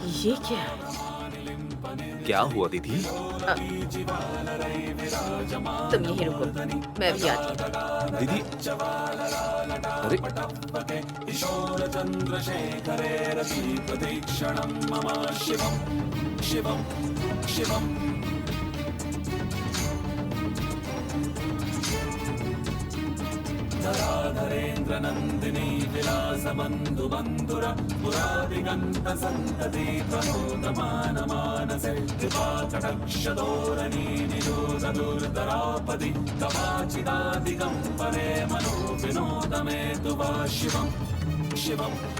ये क्या है? क्या हुआ दीदी? तुम यहीं रुको, मैं भी आती हूँ। दीदी, अरे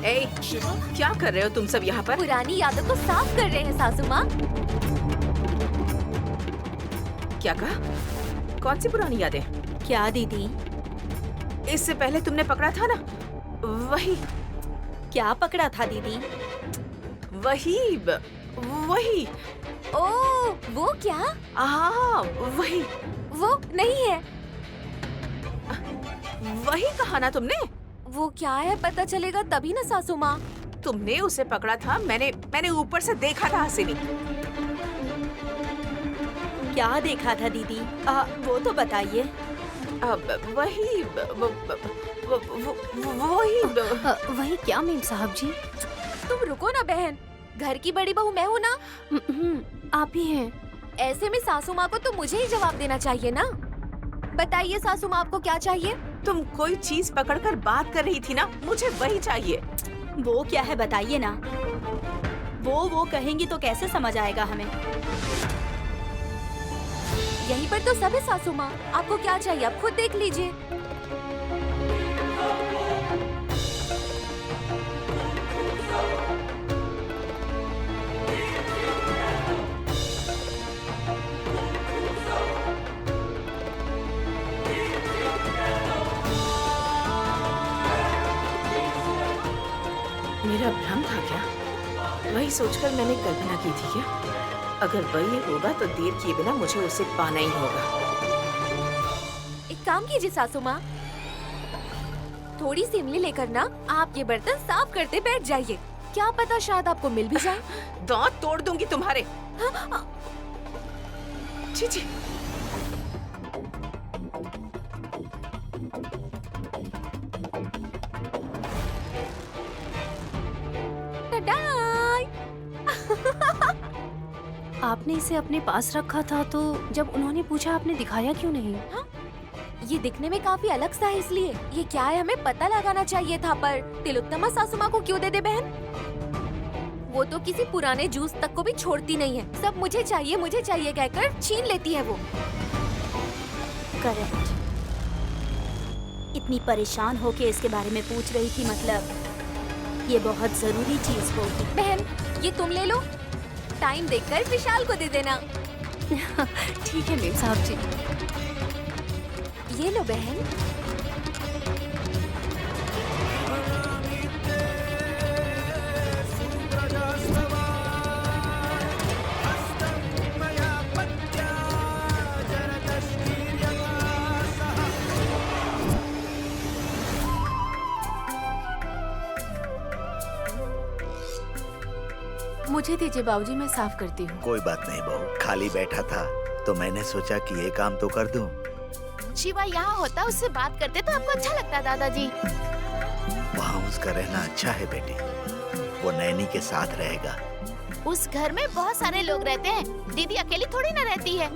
ए, क्या कर रहे हो तुम सब यहाँ पर? पुरानी यादों को साफ कर रहे हैं सासू माँ। क्या कहा? कौन सी पुरानी यादें? क्या दीदी? इससे पहले तुमने पकड़ा था ना, वही क्या पकड़ा था दीदी? वही वही। ओ, वो क्या? हाँ, वही वो नहीं है। वही कहा ना तुमने। वो क्या है पता चलेगा तभी ना सासू माँ। तुमने उसे पकड़ा था, मैंने ऊपर से देखा था हसीनी। क्या देखा था दीदी? वो तो बताइए। वही वही क्या मेम साहब जी? तुम रुको ना बहन, घर की बड़ी बहू मैं हूँ ना। आप ही हैं। ऐसे में सासू माँ को तो मुझे ही जवाब देना चाहिए ना। बताइए सासू माँ, आपको क्या चाहिए? तुम कोई चीज पकड़कर बात कर रही थी ना, मुझे वही चाहिए। वो क्या है बताइए ना। वो कहेंगी तो कैसे समझ आएगा हमें? यहीं पर तो सब है सासू माँ, आपको क्या चाहिए आप खुद देख लीजिए। मेरा भ्रम था क्या? वही सोचकर मैंने कल्पना की थी क्या? अगर वही होगा तो देर किए बिना मुझे उसे पाना ही होगा। एक काम कीजिए सासू माँ, थोड़ी सी इमली लेकर ना आप ये बर्तन साफ करते बैठ जाइए। क्या पता शायद आपको मिल भी जाए। दांत तोड़ दूंगी तुम्हारे। छी छी। टडाई! आपने इसे अपने पास रखा था तो जब उन्होंने पूछा आपने दिखाया क्यों नहीं? हाँ? ये दिखने में काफी अलग सा है इसलिए। ये क्या है हमें पता लगाना चाहिए था, पर तिलोत्तमा सासू माँ को क्यों दे दे बहन? वो तो किसी पुराने जूस तक को भी छोड़ती नहीं है। सब मुझे चाहिए कहकर छीन लेती है वो। करेक्ट। इतनी परेशान होके इसके बारे में पूछ रही थी, मतलब ये बहुत जरूरी चीज होगी। बहन ये तुम ले लो, टाइम देखकर विशाल को दे देना। ठीक है मेम साहब जी। ये लो बहन। मुझे दीजिए बाबूजी, मैं साफ करती हूँ। कोई बात नहीं बहू, खाली बैठा था तो मैंने सोचा कि ये काम तो कर दूं। शिवा यहाँ होता उससे बात करते तो आपको अच्छा लगता दादाजी। वहाँ उसका रहना अच्छा है बेटी, वो नैनी के साथ रहेगा। उस घर में बहुत सारे लोग रहते हैं, दीदी अकेली थोड़ी ना रहती है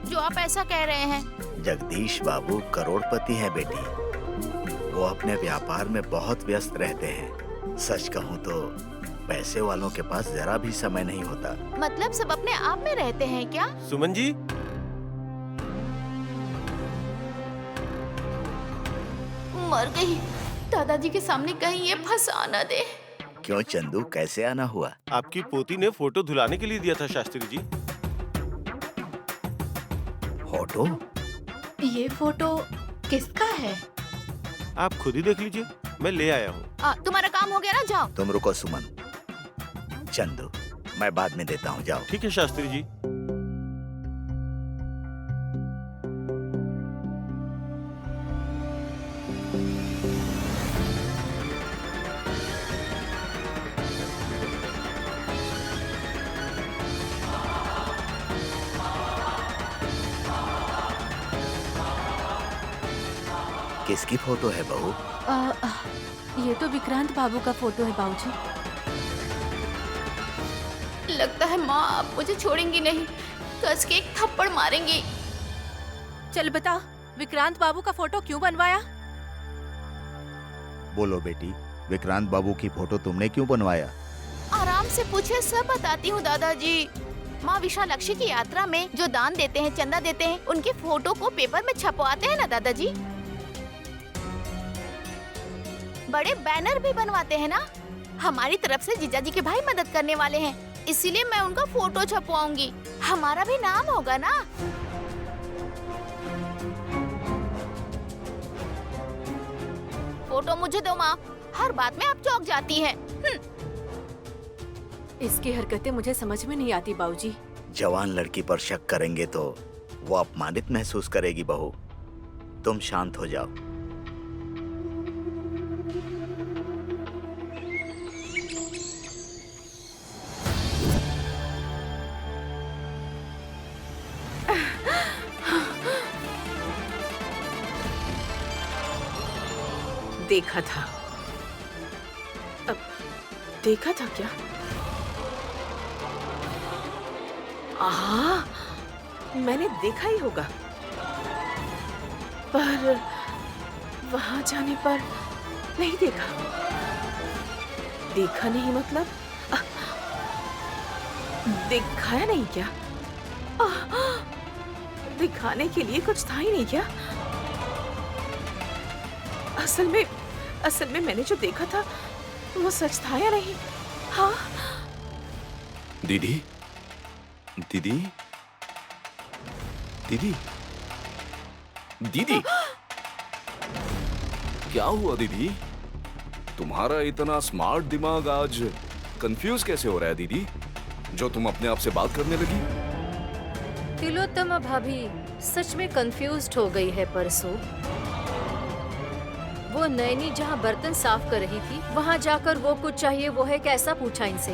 जो आप ऐसा कह रहे हैं। जगदीश बाबू करोड़पति हैं बेटी, वो अपने व्यापार में बहुत व्यस्त रहते हैं। सच कहूँ तो पैसे वालों के पास जरा भी समय नहीं होता। मतलब सब अपने आप में रहते हैं क्या? सुमन जी, मर गई, दादाजी के सामने कहीं ये फंसा न दे। क्यों चंदू, कैसे आना हुआ? आपकी पोती ने फोटो धुलाने के लिए दिया था शास्त्री जी। फोटो? ये फोटो किसका है? आप खुद ही देख लीजिए, मैं ले आया हूँ। तुम्हारा काम हो गया ना, जाओ। तुम रुको सुमन। चंदू, मैं बाद में देता हूँ, जाओ। ठीक है शास्त्री जी। किसकी फोटो है बहू? ये तो विक्रांत बाबू का फोटो है बाबूजी। लगता है माँ आप मुझे छोड़ेंगी नहीं, कस के एक थप्पड़ मारेंगी। चल बता, विक्रांत बाबू का फोटो क्यों बनवाया? बोलो बेटी, विक्रांत बाबू की फोटो तुमने क्यों बनवाया? आराम से पूछे, सब बताती हूँ दादाजी। माँ विशालाक्षी की यात्रा में जो दान देते हैं, चंदा देते हैं, उनके फोटो को पेपर में छपवाते हैं ना दादाजी। बड़े बैनर भी बनवाते हैं ना। हमारी तरफ से जीजाजी के भाई मदद करने वाले हैं, इसीलिए मैं उनका फोटो छपवाऊंगी। हमारा भी नाम होगा ना। फोटो मुझे दो माँ, हर बात में आप चौंक जाती हैं। इसकी हरकतें मुझे समझ में नहीं आती बाबूजी। जवान लड़की पर शक करेंगे तो वो अपमानित महसूस करेगी बहू। तुम शांत हो जाओ। देखा था, अब देखा था क्या? आहा, मैंने देखा ही होगा, पर वहां जाने पर नहीं देखा। देखा नहीं मतलब दिखाया नहीं क्या? दिखाने के लिए कुछ था ही नहीं क्या? असल में मैंने जो देखा था वो सच था या नहीं? हाँ। दीदी, दीदी, दीदी, दीदी, क्या हुआ दीदी? तुम्हारा इतना स्मार्ट दिमाग आज कंफ्यूज कैसे हो रहा है दीदी? जो तुम अपने आप से बात करने लगी? तिलोत्तमा भाभी सच में कंफ्यूज्ड हो गई है। परसों वो नैनी जहाँ बर्तन साफ कर रही थी, वहाँ जाकर वो कुछ चाहिए वो है कैसा पूछा इनसे।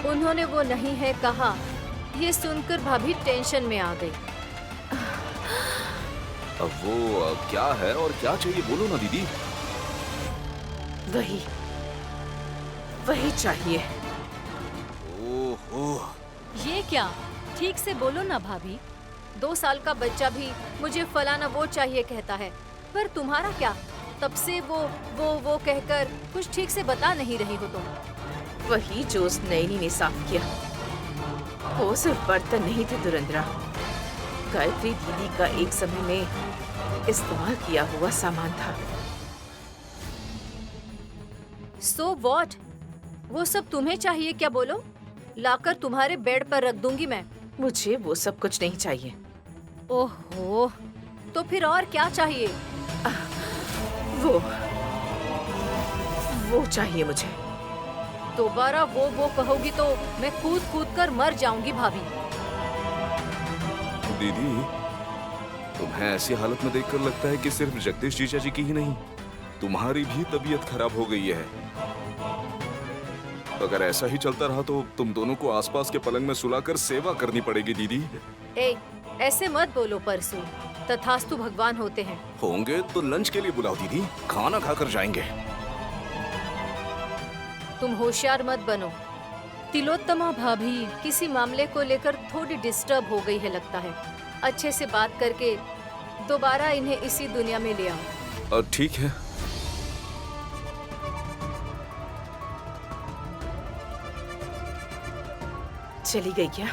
उन्होंने वो नहीं है कहा। ये सुनकर भाभी टेंशन में आ गई। अब वो क्या है और क्या चाहिए बोलो ना दीदी। वही चाहिए। ओहो, ये क्या? ठीक से बोलो ना भाभी। 2 साल का बच्चा भी मुझे फलाना वो चाहिए कहता है, पर तुम्हारा क्या? तब से वो कहकर कुछ ठीक से बता नहीं रही हो तुम। वही जो उस नैनी ने साफ किया। वो सिर्फ बर्तन नहीं थे दुरंदरा, गायत्री दीदी का एक समय में इस्तेमाल किया हुआ सामान था। So what? वो सब तुम्हें चाहिए क्या? बोलो, लाकर तुम्हारे बेड पर रख दूंगी मैं। मुझे वो सब कुछ नहीं चाहिए। ओहो, तो फिर और क्या चाहिए? वो चाहिए मुझे। दोबारा वो कहोगी तो मैं कूद कूद कर मर जाऊंगी भाभी। दीदी, तुम्हें ऐसी हालत में देखकर लगता है कि सिर्फ जगदीश जीजा जी की ही नहीं, तुम्हारी भी तबीयत खराब हो गई है। अगर ऐसा ही चलता रहा तो तुम दोनों को आसपास के पलंग में सुलाकर सेवा करनी पड़ेगी दीदी। ऐसे मत बोलो परसू, तथास्तु भगवान होते हैं। होंगे तो लंच के लिए बुलाओ दीदी, खाना खाकर जाएंगे। तुम होशियार मत बनो। तिलोत्तमा भाभी किसी मामले को लेकर थोड़ी डिस्टर्ब हो गई है लगता है। अच्छे से बात करके दोबारा इन्हें इसी दुनिया में ले आओ। ठीक है। चली गई क्या?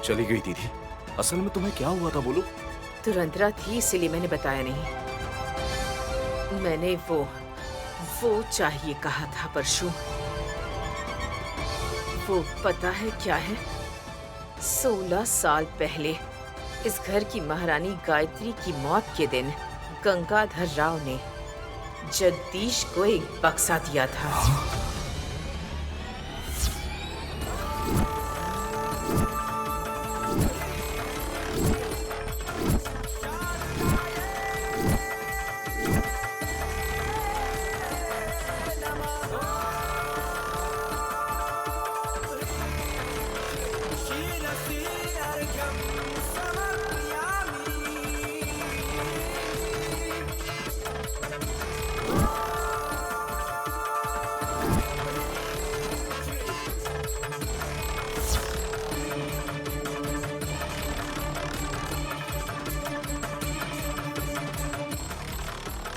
चली गई दीदी। असल में तुम्हें क्या हुआ था बोलो? दुरंदरा थी इसीलिए मैंने बताया नहीं। मैंने वो चाहिए कहा था परशु। वो पता है क्या है? 16 साल पहले इस घर की महारानी गायत्री की मौत के दिन गंगाधर राव ने जगदीश को एक बक्सा दिया था।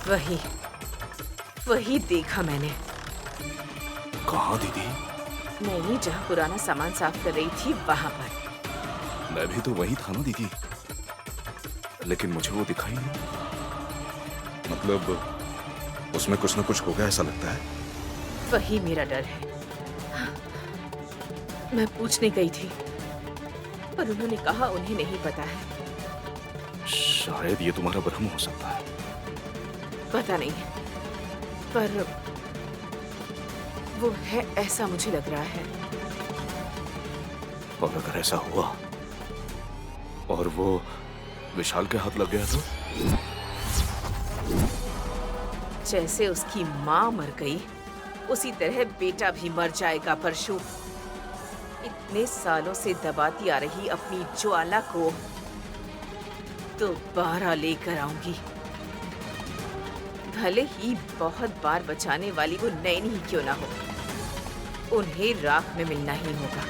वही वही देखा मैंने। कहाँ दीदी? नैनी जहाँ पुराना सामान साफ कर रही थी वहां पर। मैं भी तो वही था ना दीदी, लेकिन मुझे वो दिखाई नहीं। मतलब उसमें कुछ ना कुछ हो गया ऐसा लगता है। वही मेरा डर है। मैं पूछने गई थी पर उन्होंने कहा उन्हें नहीं पता है। शायद ये तुम्हारा भ्रम हो सकता है। पता नहीं पर वो है ऐसा मुझे लग रहा है। और अगर ऐसा हुआ और वो विशाल के हाथ लग गया तो? जैसे उसकी माँ मर गई उसी तरह बेटा भी मर जाएगा परशु। इतने सालों से दबाती आ रही अपनी ज्वाला को दोबारा लेकर आऊंगी। भले ही बहुत बार बचाने वाली वो नैनी ही क्यों ना हो, उन्हें राख में मिलना ही होगा।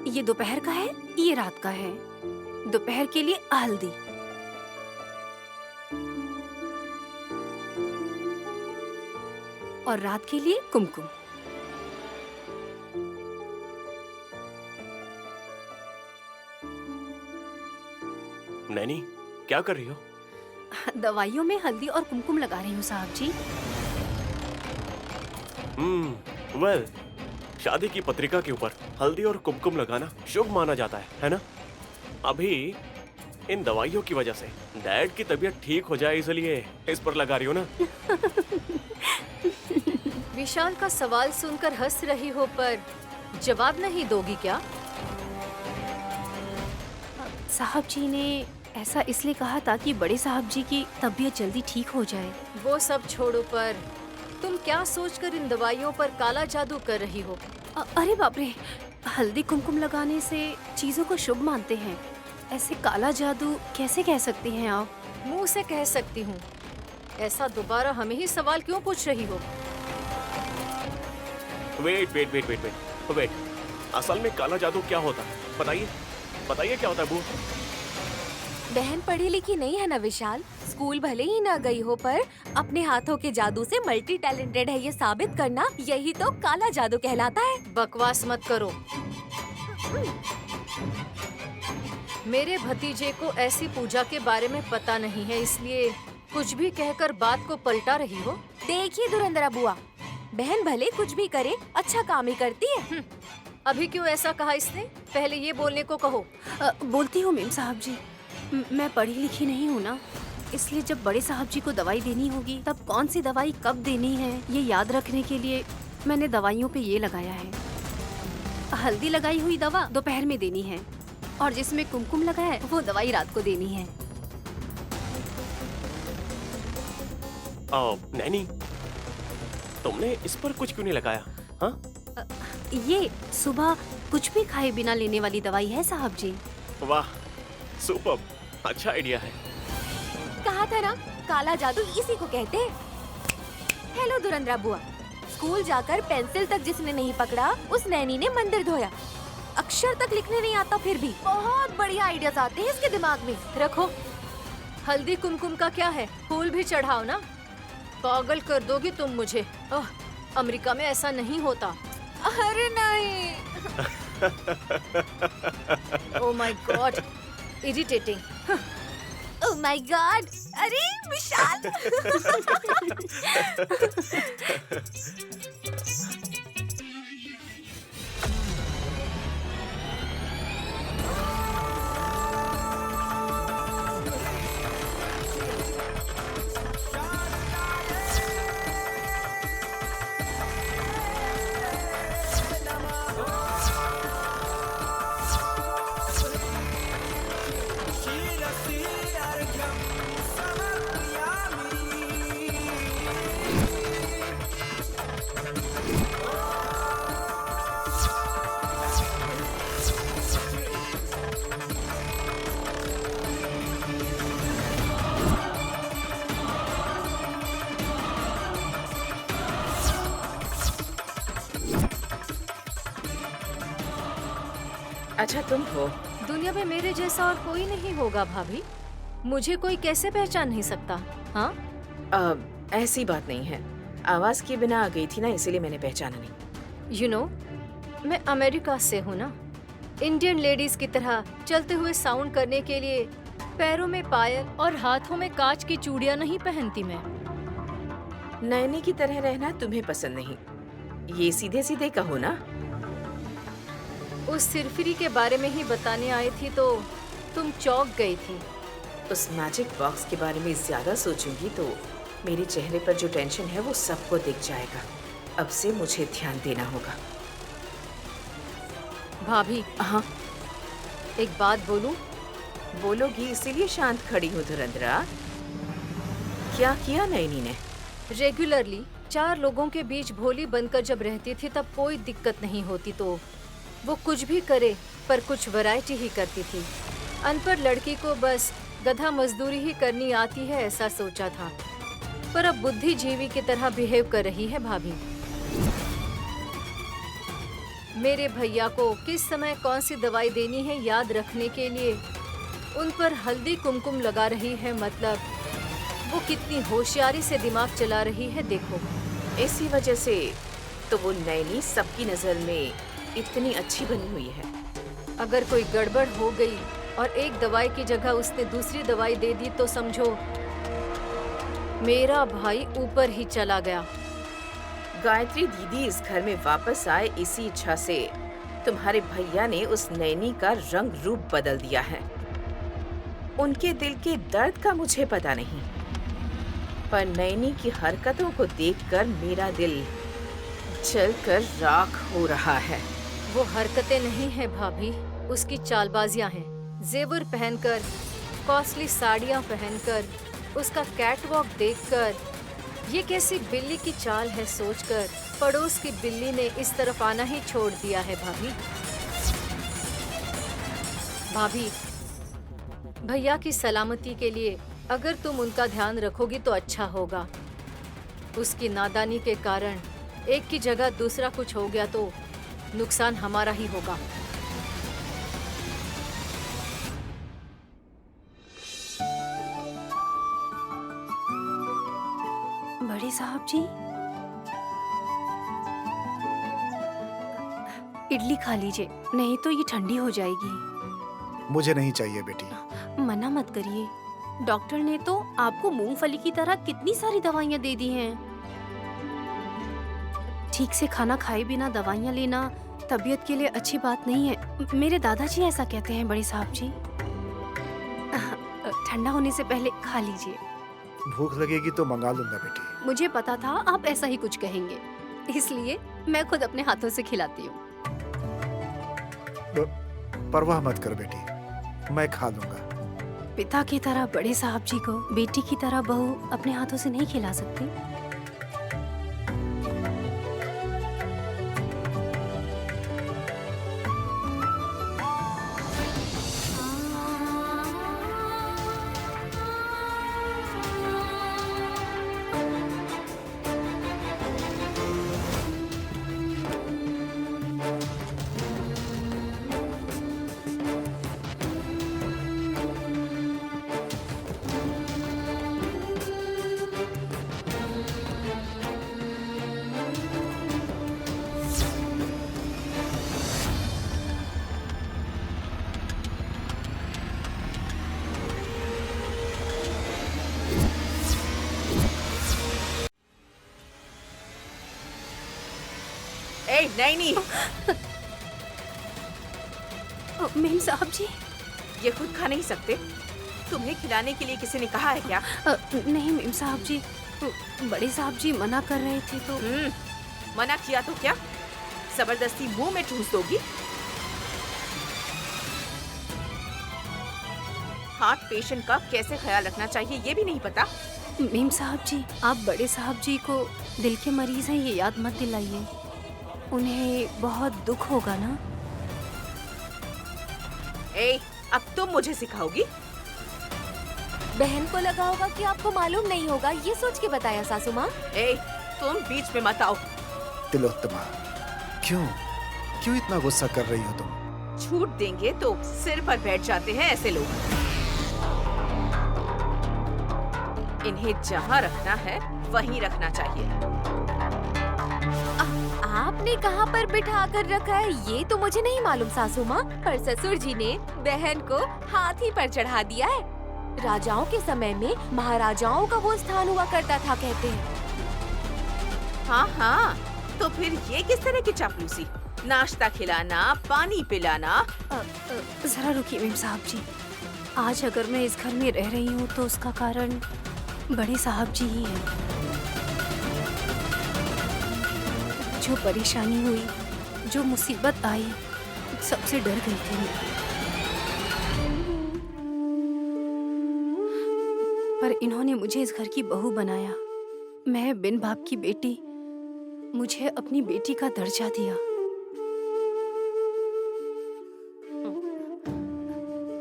ये दोपहर का है, ये रात का है। दोपहर के लिए हल्दी, और रात के लिए कुमकुम। नैनी, क्या कर रही हो? दवाइयों में हल्दी और कुमकुम लगा रही हूँ साहब जी। वेल, शादी की पत्रिका के ऊपर हल्दी और कुमकुम लगाना शुभ माना जाता है ना? अभी इन दवाइयों की वजह से डैड की तबीयत ठीक हो जाए इसलिए इस पर लगा रही हो ना? विशाल का सवाल सुनकर हंस रही हो पर जवाब नहीं दोगी क्या? साहब जी ने ऐसा इसलिए कहा ताकि बड़े साहब जी की तबीयत जल्दी ठीक हो जाए। वो सब छोड़ो, पर तुम क्या सोचकर इन दवाइयों पर काला जादू कर रही हो? अरे बाप रे, हल्दी कुमकुम लगाने से चीजों को शुभ मानते हैं, ऐसे काला जादू कैसे कह सकती हैं आप? मुंह से कह सकती हूँ। ऐसा दोबारा हमें ही सवाल क्यों पूछ रही हो? वेट। असल में काला जादू क्या होता है? बताइए क्या होता है वो? बहन पढ़ी लिखी नहीं है ना विशाल। स्कूल भले ही ना गई हो पर अपने हाथों के जादू से मल्टी टैलेंटेड है ये साबित करना, यही तो काला जादू कहलाता है। बकवास मत करो। मेरे भतीजे को ऐसी पूजा के बारे में पता नहीं है, इसलिए कुछ भी कहकर बात को पलटा रही हो। देखिए धुरंधरा बुआ, बहन भले कुछ भी करे अच्छा काम ही करती है। अभी क्यों ऐसा कहा इसने? पहले ये बोलने को कहो। बोलती हूँ मेम साहब जी, मैं पढ़ी लिखी नहीं हूँ ना, इसलिए जब बड़े साहब जी को दवाई देनी होगी तब कौन सी दवाई कब देनी है ये याद रखने के लिए मैंने दवाइयों पे ये लगाया है। हल्दी लगाई हुई दवा दोपहर में देनी है और जिसमें कुमकुम लगा है वो दवाई रात को देनी है। नैनी, तुमने इस पर कुछ क्यों नहीं लगाया? हाँ? ये सुबह कुछ भी खाए बिना लेने वाली दवाई है साहब जी। वाह, सुपर, अच्छा आइडिया है। कहा था ना, काला जादू इसी को कहते हैं। हेलो धुरंधरा बुआ, स्कूल जाकर पेंसिल तक जिसने नहीं पकड़ा उस नैनी ने मंदिर धोया। अक्षर तक लिखने नहीं आता फिर भी बहुत बढ़िया आइडियाज आते हैं इसके दिमाग में। रखो, हल्दी कुमकुम का क्या है, फूल भी चढ़ाओ ना। पागल कर दोगी तुम मुझे। अमेरिका में ऐसा नहीं होता। अरे नहीं। Oh my God, irritating. Oh my God, अरे विशाल। अच्छा तुम हो? दुनिया में मेरे जैसा और कोई नहीं होगा भाभी। मुझे कोई कैसे पहचान नहीं सकता? हाँ, ऐसी बात नहीं है। आवाज के बिना आ गई थी ना, इसीलिए मैंने पहचाना नहीं। यू नो, मैं अमेरिका से हूँ ना। इंडियन लेडीज की तरह चलते हुए साउंड करने के लिए पैरों में पायल और हाथों में कांच की चूड़ियाँ नहीं पहनती मैं। नैनी की तरह रहना तुम्हें पसंद नहीं, ये सीधे सीधे कहो ना। उस सिरफिरी के बारे में ही बताने आई थी तो तुम चौंक गई थी। उस मैजिक बॉक्स के बारे में ज्यादा सोचूंगी तो मेरे चेहरे पर जो टेंशन है वो सबको दिख जाएगा। अब से मुझे ध्यान देना होगा। भाभी, हाँ एक बात बोलूं? बोलोगी इसीलिए शांत खड़ी हूँ धुरंधरा। क्या किया नैनी ने? रेगुलरली 4 लोगों के बीच भोली बनकर जब रहती थी तब कोई दिक्कत नहीं होती, तो वो कुछ भी करे पर कुछ वैरायटी ही करती थी। अनपढ़ लड़की को बस गधा मजदूरी ही करनी आती है ऐसा सोचा था, पर अब बुद्धिजीवी की तरह बिहेव कर रही है भाभी। मेरे भैया को किस समय कौन सी दवाई देनी है याद रखने के लिए उन पर हल्दी कुमकुम लगा रही है। मतलब वो कितनी होशियारी से दिमाग चला रही है देखो। इसी वजह से तो वो नैनी सबकी नजर में इतनी अच्छी बनी हुई है। अगर कोई गड़बड़ हो गई और एक दवाई की जगह उसने दूसरी दवाई दे दी तो समझो मेरा भाई ऊपर ही चला गया। गायत्री दीदी इस घर में वापस आए इसी इच्छा से तुम्हारे भैया ने उस नैनी का रंग रूप बदल दिया है। उनके दिल के दर्द का मुझे पता नहीं, पर नैनी की हरकतों को देखकर मेरा दिल जलकर राख हो रहा है। वो हरकतें नहीं है भाभी, उसकी चालबाजियां हैं। जेवर पहनकर, कॉस्टली साड़ियां पहनकर, उसका कैटवॉक देखकर, ये कैसी बिल्ली की चाल है सोचकर पड़ोस की बिल्ली ने इस तरफ आना ही छोड़ दिया है भाभी। भाभी, भैया की सलामती के लिए अगर तुम उनका ध्यान रखोगी तो अच्छा होगा। उसकी नादानी के कारण एक की जगह दूसरा कुछ हो गया तो नुकसान हमारा ही होगा। बड़े साहब जी, इडली खा लीजिए, नहीं तो ये ठंडी हो जाएगी। मुझे नहीं चाहिए बेटी। मना मत करिए, डॉक्टर ने तो आपको मूंगफली की तरह कितनी सारी दवाइयाँ दे दी हैं। ठीक से खाना खाए बिना दवाइयाँ लेना तबीयत के लिए अच्छी बात नहीं है। मेरे दादाजी ऐसा कहते हैं बड़े साहब जी। ठंडा होने से पहले खा लीजिए। भूख लगेगी तो मंगा लूंगा बेटी। मुझे पता था आप ऐसा ही कुछ कहेंगे, इसलिए मैं खुद अपने हाथों से खिलाती हूँ। परवाह मत कर बेटी, मैं खा लूंगा। पिता की तरह बड़े साहब जी को बेटी की तरह बहू अपने हाथों से नहीं खिला सकती। ए नैनी, मेम साहब जी। ये खुद खा नहीं सकते? तुम्हें खिलाने के लिए किसी ने कहा है क्या? नहीं मेम साहब जी, बड़े साहब जी मना कर रहे थे तो। मना किया तो क्या जबरदस्ती मुंह में ठूस दोगी? हार्ट पेशेंट का कैसे ख्याल रखना चाहिए ये भी नहीं पता। मेम साहब जी, आप बड़े साहब जी को दिल के मरीज हैं ये याद मत दिलाइए। उन्हें बहुत दुख होगा ना। ए, अब तुम मुझे सिखाओगी? बहन को लगा होगा कि आपको मालूम नहीं होगा, ये सोच के बताया सासू माँ। ए, तुम बीच में मत आओ। तिलोत्तमा, क्यों क्यों इतना गुस्सा कर रही हो तुम? छूट देंगे तो सिर पर बैठ जाते हैं ऐसे लोग। इन्हें जहाँ रखना है वहीं रखना चाहिए। आपने कहाँ पर बिठा कर रखा है ये तो मुझे नहीं मालूम सासू माँ, पर ससुर जी ने बहन को हाथी पर चढ़ा दिया है। राजाओं के समय में महाराजाओं का वो स्थान हुआ करता था कहते हैं। हाँ हाँ, तो फिर ये किस तरह की चापलूसी? नाश्ता खिलाना, पानी पिलाना। जरा रुकिए मेम साहब जी, आज अगर मैं इस घर में रह रही हूँ तो उसका कारण बड़े साहब जी ही हैं। जो परेशानी हुई, जो मुसीबत आई, सबसे डर गई थी मैं। पर इन्होंने मुझे इस घर की बहू बनाया। मैं बिन बाप की बेटी, मुझे अपनी बेटी का दर्जा दिया।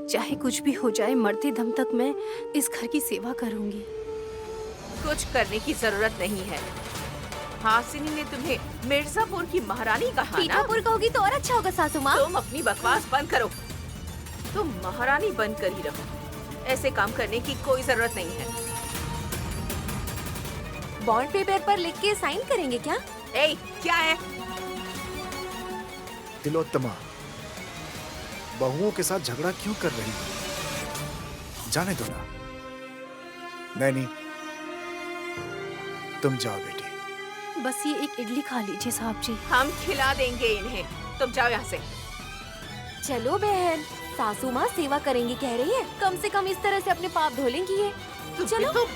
चाहे कुछ भी हो जाए, मरते दम तक मैं इस घर की सेवा करूंगी। कुछ करने की जरूरत नहीं है। हासिनी ने तुम्हें मिर्जापुर की महारानी कहा ना? पीठापुर कहोगी तो और अच्छा होगा सासू माँ। तुम अपनी बकवास बंद करो। तुम महारानी बनकर ही रहो। ऐसे काम करने की कोई जरूरत नहीं है। बॉन्ड पेपर पर लिख के साइन करेंगे क्या? ए, क्या है? तिलोत्तमा, बहुओं के साथ झगड़ा क्यों कर रही हो? जाने दो ना। नैनी, तुम जाओ बेटी। बस ये एक इडली खा लीजिए साहब जी। हम खिला देंगे इन्हें। तुम जाओ यहाँ से। चलो बहन, सासू माँ सेवा करेंगी कह रही है, कम से कम इस तरह से अपने पाप धो लेंगी ये। चलो।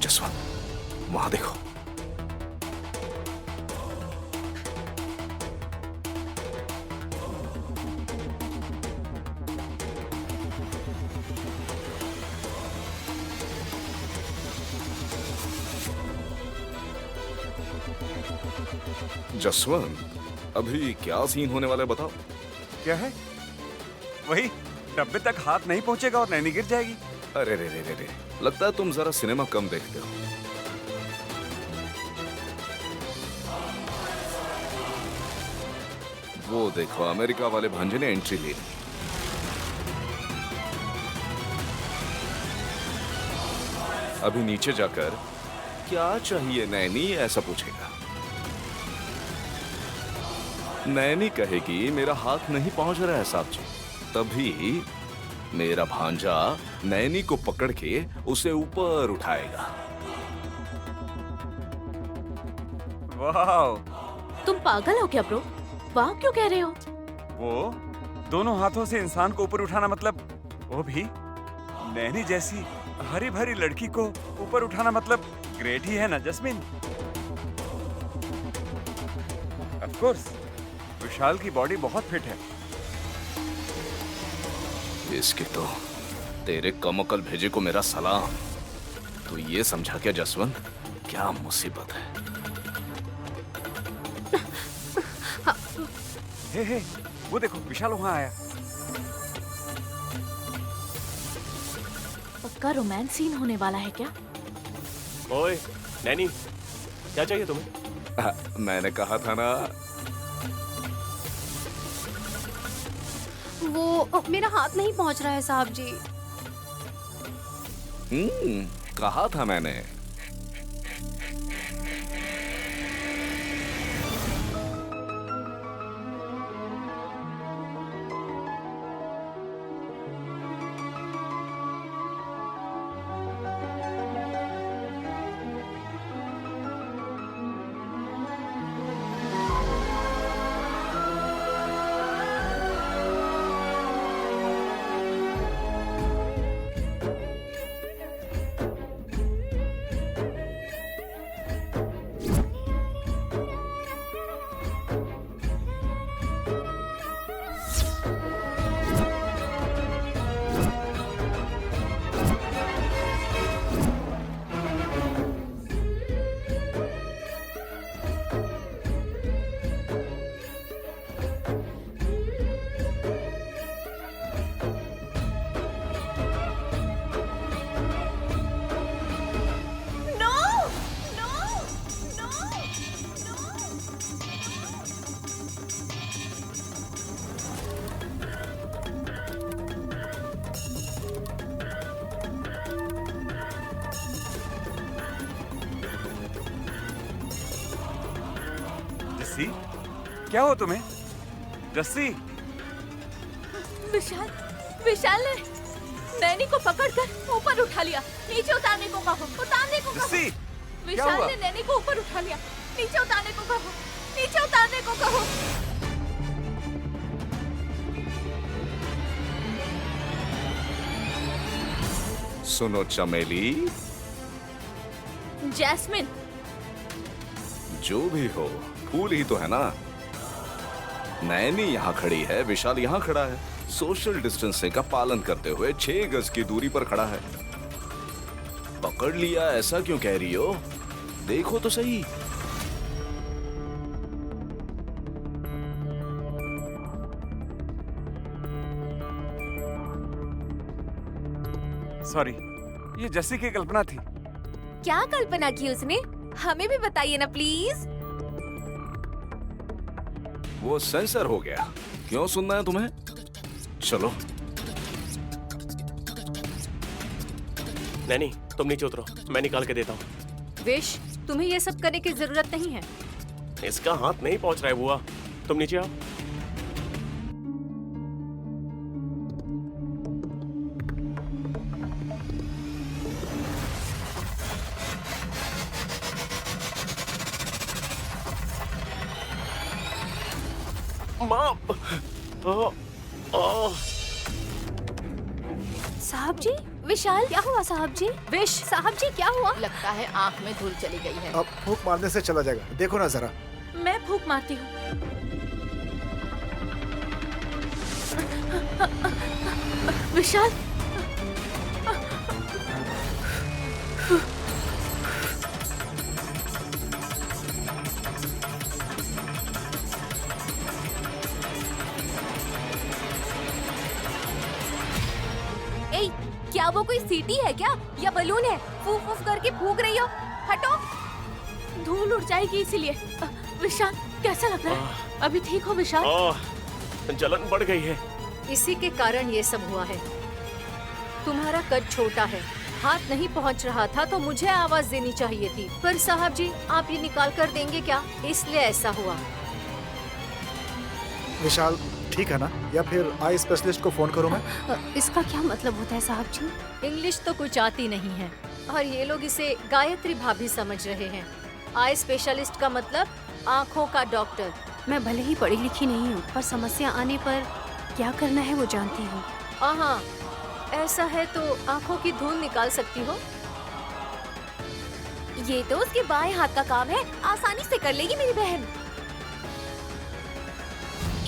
जसवंत, वहां देखो। जसवंत, अभी क्या सीन होने वाला है बताओ। क्या है? वही डब्बे तक हाथ नहीं पहुंचेगा और नैनी गिर जाएगी। अरे रे रे रे रे, लगता है तुम जरा सिनेमा कम देखते हो। वो देखो, अमेरिका वाले भांजे ने एंट्री ले ली। अभी नीचे जाकर क्या चाहिए नैनी ऐसा पूछेगा। नैनी कहेगी मेरा हाथ नहीं पहुंच रहा है साहब जी। तभी मेरा भांजा नैनी को पकड़ के उसे ऊपर उठाएगा। वाह! तुम पागल हो क्या ब्रो? वाह क्यों कह रहे हो? वो दोनों हाथों से इंसान को ऊपर उठाना, मतलब वो भी नैनी जैसी हरी भरी लड़की को ऊपर उठाना, मतलब ग्रेट ही है ना जस्मिन। ऑफ कोर्स विशाल की बॉडी बहुत फिट है। इसके तो तेरे कमकल भेजे को मेरा सलाम। तू ये समझा क्या जसवंत, क्या मुसीबत है। हे, वो देखो विशाल वहां आया। पक्का रोमांस सीन होने वाला है क्या? ओए नैनी, क्या चाहिए तुम्हें? मैंने कहा था ना। वो मेरा हाथ नहीं पहुंच रहा है साहब जी। कहा था मैंने। जस्सी, क्या हो तुम्हें? जस्सी, विशाल, विशाल ने नैनी को पकड़कर ऊपर उठा लिया। नीचे उतारने को कहो, उतारने को कहो। जस्सी, क्या विशाल हुआ? ने नैनी को ऊपर उठा लिया। नीचे उतारने को कहो, नीचे उतारने को कहो। सुनो चमेली, जैस्मिन, जो भी हो फूल ही तो है ना। नैनी यहाँ खड़ी है, विशाल यहाँ खड़ा है। सोशल डिस्टेंसिंग का पालन करते हुए 6 गज की दूरी पर खड़ा है। पकड़ लिया ऐसा क्यों कह रही हो? देखो तो सही। सॉरी, ये जस्सी की कल्पना थी। क्या कल्पना की उसने? हमें भी बताइए ना प्लीज। वो सेंसर हो गया। क्यों सुनना है तुम्हें? चलो। नैनी, तुम नीचे उतरो, मैं निकाल के देता हूँ। विश, तुम्हें ये सब करने की जरूरत नहीं है। इसका हाथ नहीं पहुँच रहा है बुआ, तुम नीचे आओ। माँ, साहब जी, विशाल, क्या हुआ साहब जी? विश, साहब जी क्या हुआ? लगता है आंख में धूल चली गई है। अब फूंक मारने से चला जाएगा, देखो ना जरा। मैं फूंक मारती हूँ। विशाल, ए, क्या वो कोई सीटी है क्या या बलून है? फूफ फूफ करके फूक रही हो। हटो, धूल उड़ जाएगी इसीलिए। विशाल, कैसा लग रहा है? अभी ठीक हो विशाल? जलन बढ़ गई है। इसी के कारण ये सब हुआ है। तुम्हारा कद छोटा है, हाथ नहीं पहुंच रहा था तो मुझे आवाज देनी चाहिए थी। पर साहब जी, आप ये निकाल कर देंगे क्या? इसलिए ऐसा हुआ। विशाल ठीक है ना, या फिर आई स्पेशलिस्ट को फोन करूं मैं? इसका क्या मतलब होता है साहब जी? इंग्लिश तो कुछ आती नहीं है और ये लोग इसे गायत्री भाभी समझ रहे हैं। आई स्पेशलिस्ट का मतलब आँखों का डॉक्टर। मैं भले ही पढ़ी लिखी नहीं हूँ, पर समस्या आने पर क्या करना है वो जानती हूँ। हाँ, ऐसा है तो आँखों की धूल निकाल सकती हो। ये तो उसके बाएं हाथ का काम है, आसानी से कर लेगी मेरी बहन।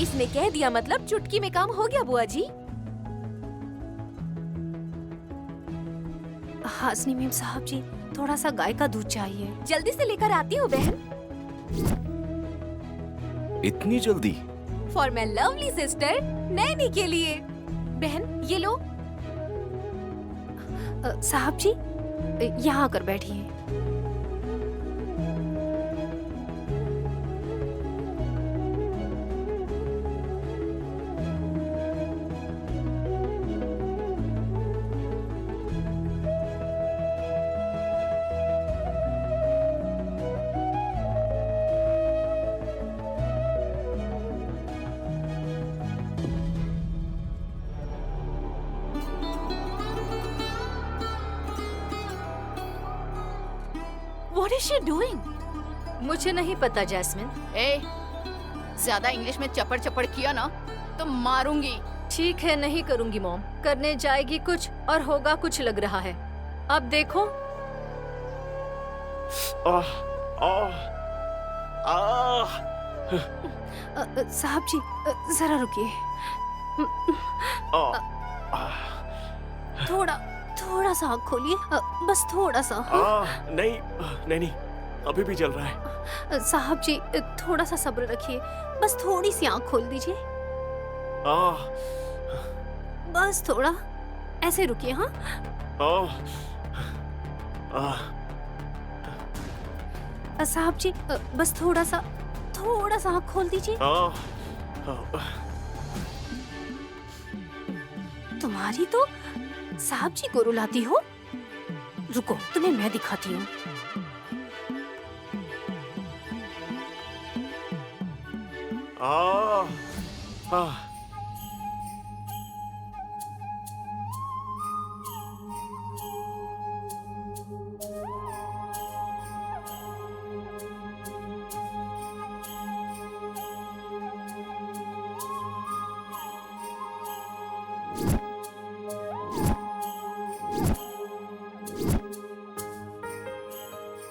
इसने कह दिया मतलब चुटकी में काम हो गया बुआ जी। हासनी मैम साहब जी, थोड़ा सा गाय का दूध चाहिए। जल्दी से लेकर आती हूँ बहन। इतनी जल्दी? For my lovely sister Naini के लिए। बहन ये लो। साहब जी, यहाँ आकर बैठिए। What is she doing? मुझे नहीं पता जैस्मिन। ए, ज्यादा इंग्लिश में चपड़ चपड़ किया ना तो मारूंगी। ठीक है, नहीं करूंगी मॉम। करने जाएगी कुछ और होगा कुछ लग रहा है। अब देखो। साहब जी, जरा रुकिए। थोड़ा सा आँख खोलिए, बस थोड़ा सा। नहीं नहीं, अभी भी जल रहा है। साहब जी, थोड़ा सा सब्र रखिए, बस थोड़ी सी आँख खोल दीजिए। बस थोड़ा, ऐसे रुकिए। हाँ, साहब जी, बस थोड़ा सा आँख खोल दीजिए। तुम्हारी तो साहब जी को रुलाती हो। रुको, तुम्हें मैं दिखाती हूँ। आ,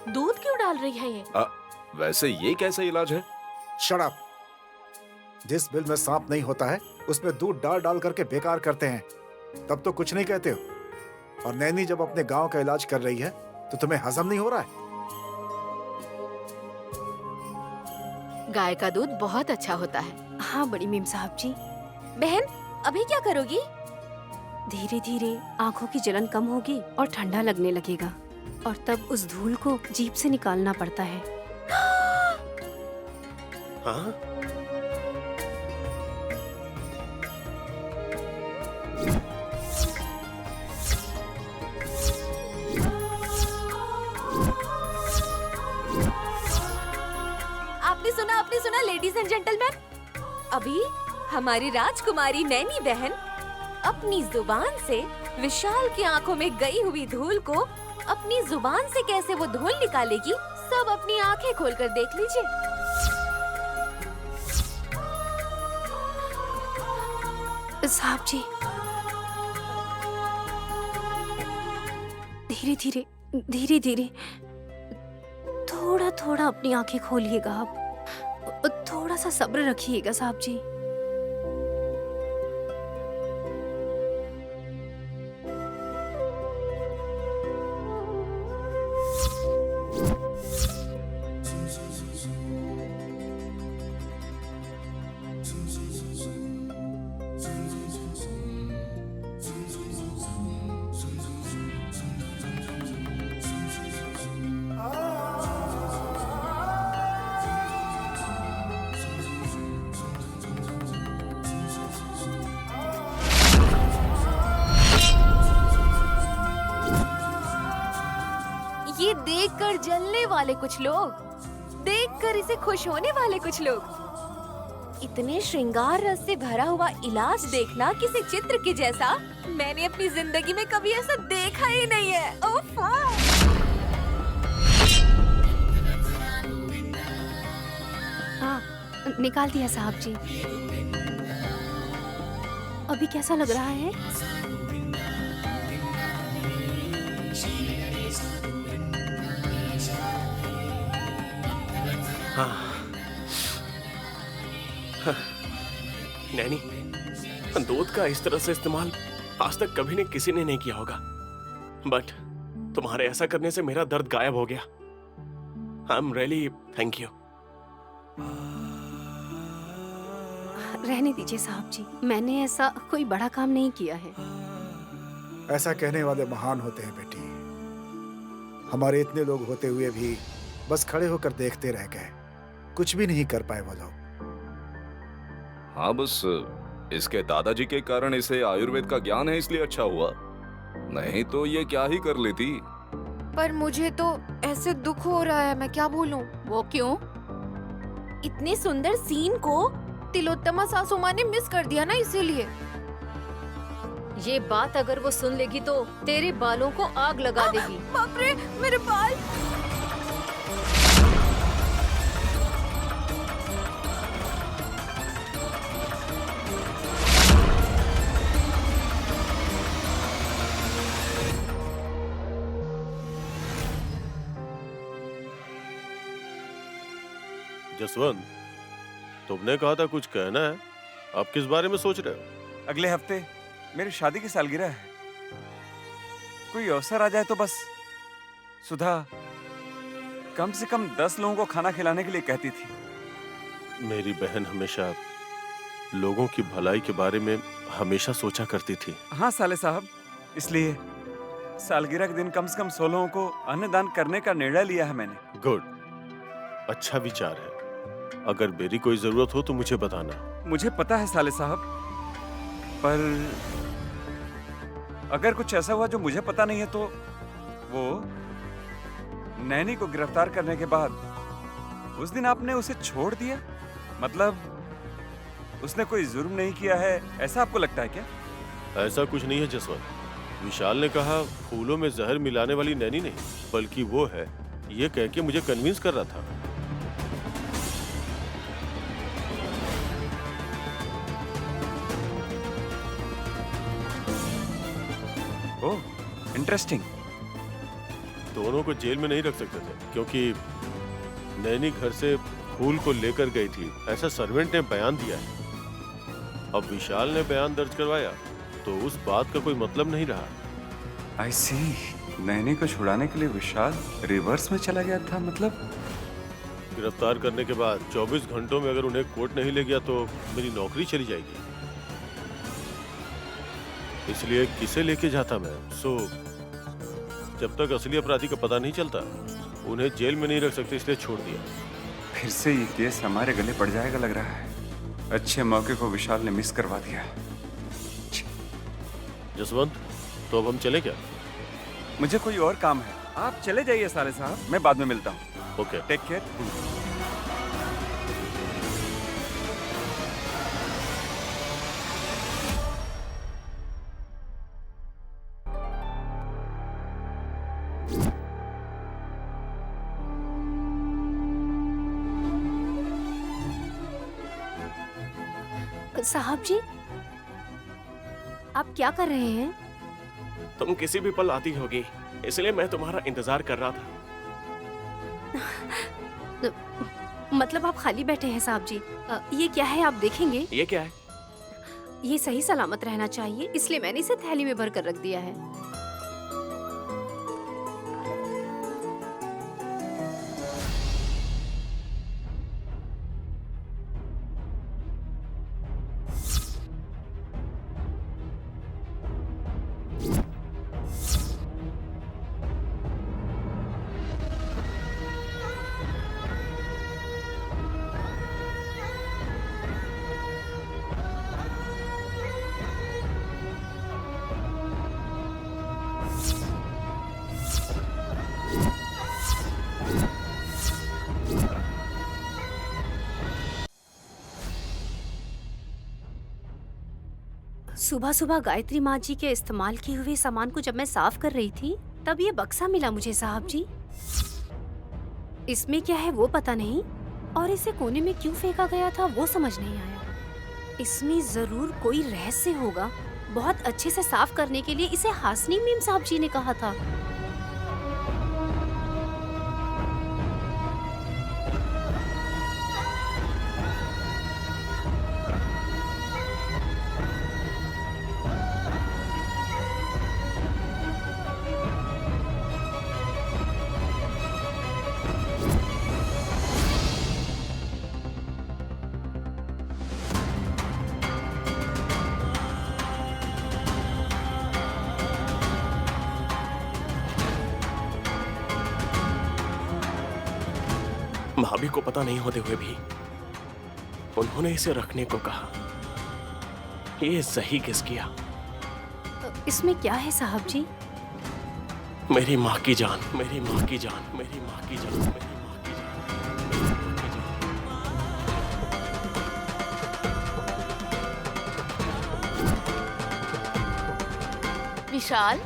दूध क्यों डाल रही है ये? वैसे ये कैसा इलाज है? Shut up. जिस बिल में सांप नहीं होता है उसमें दूध डाल डाल करके बेकार करते हैं, तब तो कुछ नहीं कहते हो। और नैनी जब अपने गांव का इलाज कर रही है तो तुम्हें हजम नहीं हो रहा है? गाय का दूध बहुत अच्छा होता है। हाँ बड़ी मेम साहब जी। बहन अभी क्या करोगी? धीरे धीरे आंखों की जलन कम होगी और ठंडा लगने लगेगा, और तब उस धूल को जीभ से निकालना पड़ता है। हाँ? आपने सुना लेडीज एंड जेंटलमैन, अभी हमारी राजकुमारी नैनी बहन अपनी जुबान से विशाल की आंखों में गई हुई धूल को अपनी जुबान से कैसे वो धूल निकालेगी, सब अपनी आंखें खोलकर देख लीजिए। साहब जी धीरे धीरे धीरे धीरे थोड़ा थोड़ा अपनी आंखें खोलिएगा। आप थोड़ा सा सब्र रखिएगा साहब जी। ये देखकर जलने वाले कुछ लोग, देखकर इसे खुश होने वाले कुछ लोग, इतने श्रृंगार रस से भरा हुआ इलाज देखना किसी चित्र के जैसा मैंने अपनी जिंदगी में कभी ऐसा देखा ही नहीं है। उफ! हाँ निकाल दिया साहब जी। अभी कैसा लग रहा है? नैनी, दूध का इस तरह से इस्तेमाल आज तक कभी ने किसी ने नहीं किया होगा, बट तुम्हारे ऐसा करने से मेरा दर्द गायब हो गया। I am really thank you. रहने दीजिए साहब जी, मैंने ऐसा कोई बड़ा काम नहीं किया है। ऐसा कहने वाले महान होते हैं बेटी। हमारे इतने लोग होते हुए भी बस खड़े होकर देखते रह गए, कुछ भी नहीं कर पाए वो लोग। हाँ, बस इसके दादाजी के कारण इसे आयुर्वेद का ज्ञान है इसलिए अच्छा हुआ, नहीं तो ये क्या ही कर लेती। पर मुझे तो ऐसे दुख हो रहा है, मैं क्या बोलूं। वो क्यों? इतने सुंदर सीन को तिलोत्तमा सासू माँ ने मिस कर दिया ना, इसीलिए। ये बात अगर वो सुन लेगी तो तेरे बालों को आग लगा देगी। बाप रे, मेरे बाल! जसवंत, तुमने कहा था कुछ कहना है, आप किस बारे में सोच रहे हो? अगले हफ्ते मेरी शादी की सालगिरह है, कोई अवसर आ जाए तो बस। सुधा कम से कम 10 लोगों को खाना खिलाने के लिए कहती थी। मेरी बहन हमेशा लोगों की भलाई के बारे में हमेशा सोचा करती थी। हाँ साले साहब, इसलिए सालगिरह के दिन कम से कम 100 लोगों को अन्नदान करने का निर्णय लिया है मैंने। गुड, अच्छा विचार है। अगर मेरी कोई जरूरत हो तो मुझे बताना। मुझे पता है साले साहब, पर अगर कुछ ऐसा हुआ जो मुझे पता नहीं है तो वो नैनी को गिरफ्तार करने के बाद उस दिन आपने उसे छोड़ दिया, मतलब उसने कोई जुर्म नहीं किया है, ऐसा आपको लगता है क्या? ऐसा कुछ नहीं है जसवंत। विशाल ने कहा फूलों में जहर मिलाने वाली नैनी नहीं, बल्कि वो है, ये कह के मुझे कन्विंस कर रहा था। ओह, इंटरेस्टिंग। दोनों को जेल में नहीं रख सकते थे क्योंकि नैनी घर से फूल को लेकर गई थी, ऐसा सर्वेंट ने बयान दिया है। अब विशाल ने बयान दर्ज करवाया तो उस बात का कोई मतलब नहीं रहा। आई सी, नैनी को छुड़ाने के लिए विशाल रिवर्स में चला गया था। मतलब गिरफ्तार करने के बाद 24 घंटों में अगर उन्हें कोर्ट नहीं ले गया तो मेरी नौकरी चली जाएगी, इसलिए किसे लेके जाता मैं। जब तक असली अपराधी का पता नहीं चलता उन्हें जेल में नहीं रख सकते, इसलिए छोड़ दिया। फिर से ये केस हमारे गले पड़ जाएगा लग रहा है। अच्छे मौके को विशाल ने मिस करवा दिया। जसवंत, तो अब हम चले क्या? मुझे कोई और काम है, आप चले जाइए साले साहब, मैं बाद में मिलता हूँ। Okay, take care. साहब जी, आप क्या कर रहे हैं? तुम किसी भी पल आती होगी, इसलिए मैं तुम्हारा इंतजार कर रहा था। मतलब आप खाली बैठे हैं साहब जी? ये क्या है, आप देखेंगे? ये क्या है? ये सही सलामत रहना चाहिए, इसलिए मैंने इसे थैली में भर कर रख दिया है। सुबह सुबह गायत्री माँ जी के इस्तेमाल किए हुए सामान को जब मैं साफ कर रही थी तब ये बक्सा मिला मुझे साहब जी। इसमें क्या है वो पता नहीं, और इसे कोने में क्यों फेंका गया था वो समझ नहीं आया। इसमें जरूर कोई रहस्य होगा। बहुत अच्छे से साफ करने के लिए इसे हासनी मीम साहब जी ने कहा था। भाभी को पता नहीं होते हुए भी उन्होंने इसे रखने को कहा। ये सही किस किया? इसमें क्या है साहब जी? मेरी माँ की जान, मेरी माँ की जान, मेरी माँ की जान, मेरी माँ की जान। विशाल,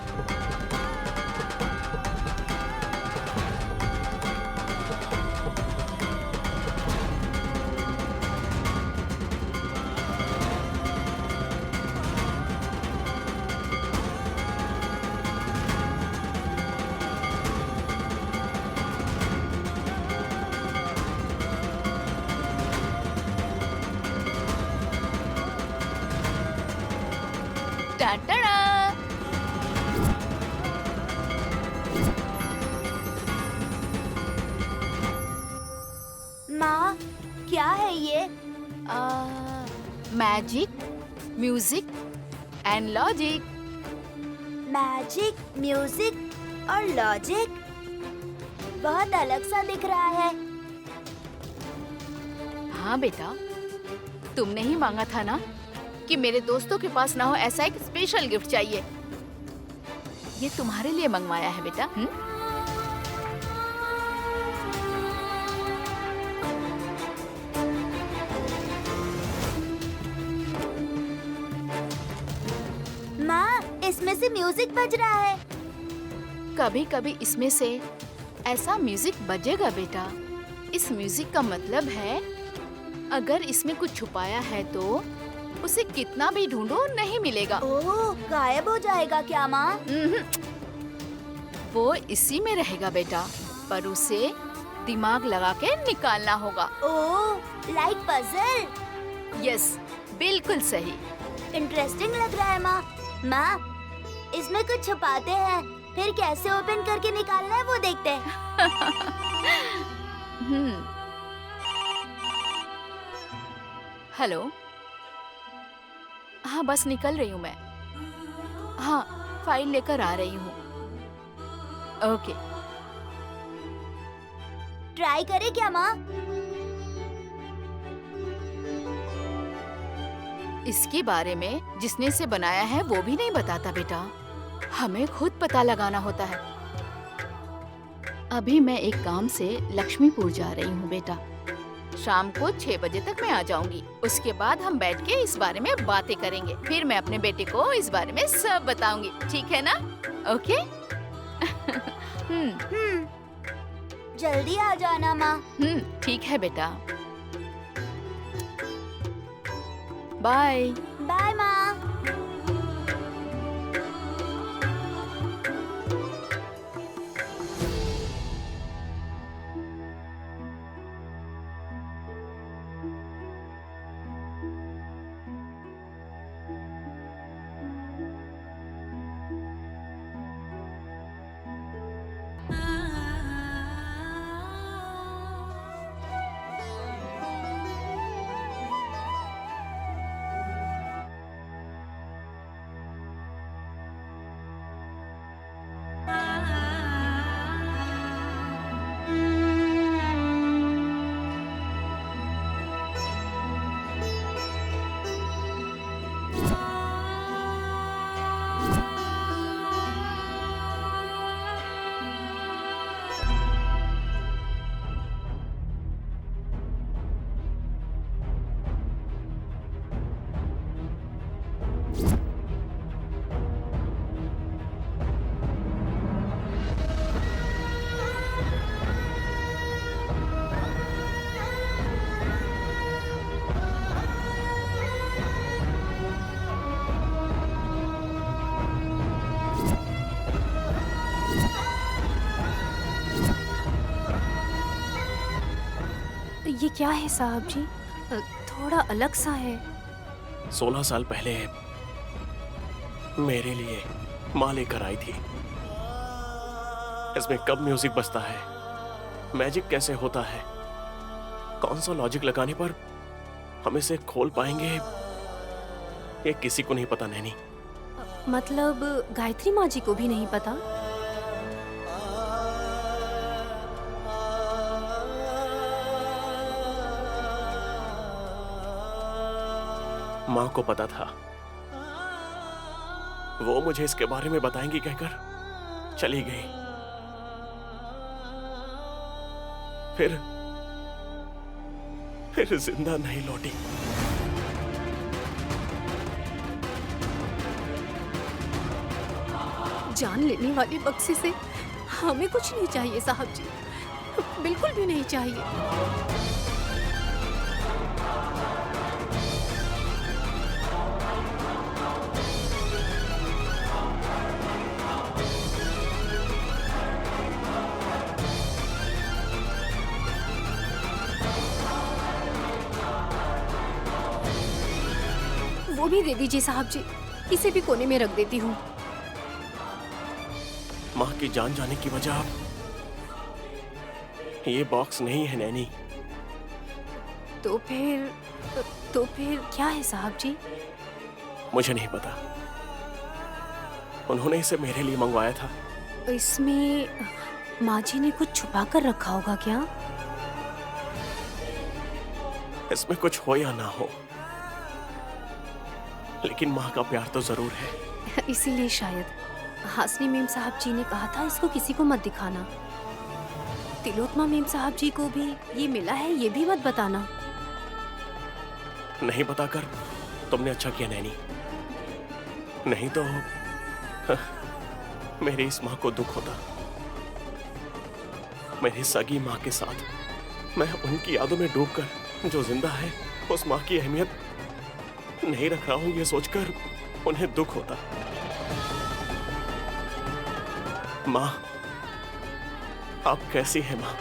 टाटा। माँ, क्या है ये? Magic, music and logic. Magic, music और लॉजिक? बहुत अलग सा दिख रहा है। हाँ बेटा, तुमने ही मांगा था ना कि मेरे दोस्तों के पास ना हो ऐसा एक स्पेशल गिफ्ट चाहिए। ये तुम्हारे लिए मंगवाया है बेटा। से म्यूजिक बज रहा है। कभी कभी इसमें से ऐसा म्यूजिक बजेगा बेटा। इस म्यूजिक का मतलब है अगर इसमें कुछ छुपाया है तो उसे कितना भी ढूंढो नहीं मिलेगा। ओह, गायब हो जाएगा क्या माँ? वो इसी में रहेगा बेटा, पर उसे दिमाग लगा के निकालना होगा। ओह, लाइक पजल। यस, बिल्कुल सही। इंटरेस्टिंग लग रहा है माँ। माँ, इसमें कुछ छुपाते हैं, फिर कैसे ओपन करके निकालना है वो देखते हैं। हेलो। हाँ, बस निकल रही हूँ मैं। हाँ, फाइल लेकर आ रही हूँ। ओके। ट्राई करें क्या माँ? इसके बारे में जिसने इसे बनाया है वो भी नहीं बताता बेटा, हमें खुद पता लगाना होता है। अभी मैं एक काम से लक्ष्मीपुर जा रही हूँ बेटा। शाम को 6 बजे तक मैं आ जाऊंगी। उसके बाद हम बैठ के इस बारे में बातें करेंगे। फिर मैं अपने बेटे को इस बारे में सब बताऊंगी, ठीक है ना? ओके? जल्दी आ जाना माँ। ठीक है बेटा। बाय। बाय माँ। ये क्या है साहब जी? थोड़ा अलग सा है। 16 साल पहले मेरे लिए माँ लेकर आई थी। इसमें कब म्यूजिक बजता है, मैजिक कैसे होता है, कौन सा लॉजिक लगाने पर हम इसे खोल पाएंगे, ये किसी को नहीं पता नैनी। मतलब गायत्री माँ जी को भी नहीं पता? माँ को पता था, वो मुझे इसके बारे में बताएंगी कहकर चली गई। फिर जिंदा नहीं लौटी। जान लेने वाली बक्से से हमें कुछ नहीं चाहिए साहब जी, बिल्कुल भी नहीं चाहिए। वो भी दे दीजिए साहब जी, इसे भी कोने में रख देती हूँ। माँ की जान जाने की वजह ये बॉक्स नहीं है नैनी। तो फिर क्या है साहब जी? मुझे नहीं पता, उन्होंने इसे मेरे लिए मंगवाया था। इसमें माँ जी ने कुछ छुपा कर रखा होगा क्या? इसमें कुछ हो या ना हो, लेकिन माँ का प्यार तो जरूर है। इसीलिए शायद हासनी मेम साहब जी ने कहा था इसको किसी को मत दिखाना। तिलोत्तमा मेम साहब जी को भी ये मिला है, ये भी मत बताना। नहीं बताकर तुमने अच्छा किया नैनी, नहीं तो मेरी इस माँ को दुख होता। मेरी सगी माँ के साथ मैं उनकी यादों में डूबकर जो जिंदा है उस माँ की अहमियत नहीं रख रहा हूं, ये सोचकर उन्हें दुख होता। माँ, आप कैसी हैं माँ?